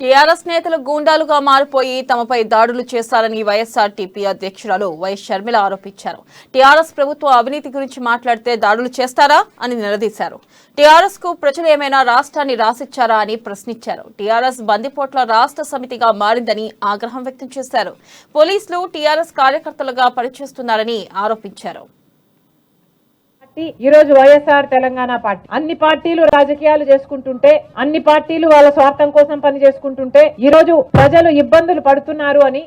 TRS నేతలు గూండాలుగా మారిపోయి తమపై దాడులు చేశారని వైఎస్ఆర్టీపీ అధ్యక్షురాలు వైఎస్ షర్మిల ఆరోపించారు. టీఆర్ఎస్ ప్రభుత్వం అవినీతి గురించి మాట్లాడితే దాడులు చేస్తారా అని నిలదీశారు. టీఆర్ఎస్ కు ప్రజలు ఏమైనా రాష్ట్రాన్ని రాసిచ్చారా అని ప్రశ్నించారు. టీఆర్ఎస్ బందిపోట్ల రాష్ట్ర సమితిగా మారిందని ఆగ్రహం వ్యక్తం చేశారు. పోలీసులు టీఆర్ఎస్ కార్యకర్తలుగా పనిచేస్తున్నారని ఆరోపించారు. ఈ రోజు వైఎస్ఆర్ తెలంగాణ పార్టీ అన్ని పార్టీలు రాజకీయాలు చేసుకుంటుంటే, అన్ని పార్టీలు వాళ్ళ స్వార్థం కోసం పని చేసుకుంటుంటే ఈ రోజు ప్రజలు ఇబ్బందులు పడుతున్నారు అని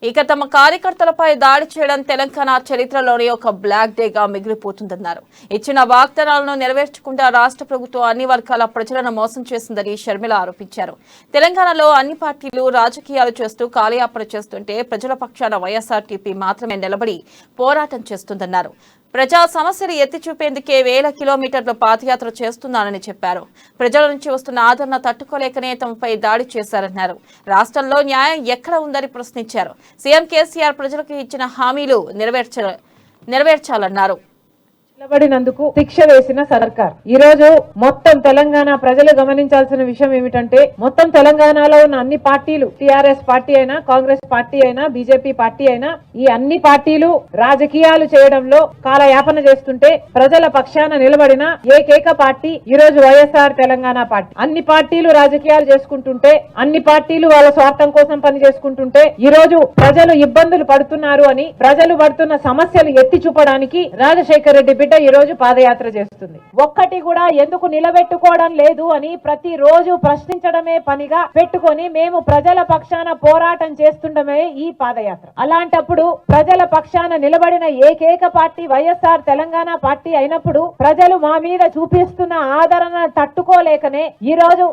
ఇక తమ కార్యకర్తలపై దాడి చేయడం తెలంగాణ చరిత్రలోని ఒక బ్లాక్ డేగా మిగిలిపోతుందన్నారు. ఇచ్చిన వాగ్దానాలను నెరవేర్చకుండా రాష్ట్ర ప్రభుత్వం అన్ని వర్గాల ప్రజలను మోసం చేసిందని షర్మిల ఆరోపించారు. తెలంగాణలో అన్ని పార్టీలు రాజకీయాలు చేస్తూ కాలయాపన చేస్తుంటే ప్రజల పక్షాన వైఎస్ఆర్టీపీ మాత్రమే నిలబడి పోరాటం చేస్తుందన్నారు. ప్రజా సమస్యలు ఎత్తి చూపేందుకే వేల కిలోమీటర్ల పాదయాత్ర చేస్తున్నానని చెప్పారు. ప్రజల నుంచి వస్తున్న ఆదరణ తట్టుకోలేకనే తమపై దాడి చేశారన్నారు. రాష్ట్రంలో న్యాయం ఎక్కడ ఉందని ప్రశ్నించారు. సీఎం కేసీఆర్ ప్రజలకు ఇచ్చిన హామీలు నెరవేర్చాలన్నారు. నిలబడినందుకు శిక్ష వేసిన సర్కార్ ఈ రోజు మొత్తం తెలంగాణ ప్రజలు గమనించాల్సిన విషయం ఏమిటంటే, మొత్తం తెలంగాణలో ఉన్న అన్ని పార్టీలు, టీఆర్ఎస్ పార్టీ అయినా, కాంగ్రెస్ పార్టీ అయినా, బీజేపీ పార్టీ అయినా, ఈ అన్ని పార్టీలు రాజకీయాలు చేయడంలో కాలయాపన చేస్తుంటే ప్రజల పక్షాన నిలబడిన ఏకైక పార్టీ ఈ రోజు వైఎస్ఆర్ తెలంగాణ పార్టీ. అన్ని పార్టీలు రాజకీయాలు చేసుకుంటుంటే, అన్ని పార్టీలు వాళ్ళ స్వార్థం కోసం పని చేసుకుంటుంటే ఈ రోజు ప్రజలు ఇబ్బందులు పడుతున్నారు అని, ప్రజలు పడుతున్న సమస్యలు ఎత్తి చూపడానికి రాజశేఖర్ రెడ్డి ఈ రోజు పాదయాత్ర చేస్తుంది. ఒక్కటి కూడా ఎందుకు నిలబెట్టుకోవడం లేదు అని ప్రతి రోజు ప్రశ్నించడమే పనిగా పెట్టుకొని మేము ప్రజల పక్షాన పోరాటం చేస్తుండమే ఈ పాదయాత్ర. అలాంటప్పుడు ప్రజల పక్షాన నిలబడిన ఏకైక పార్టీ వైఎస్ఆర్ తెలంగాణ పార్టీ అయినప్పుడు ప్రజలు మా మీద చూపిస్తున్న ఆదరణ తట్టుకోలేకనే ఈ రోజు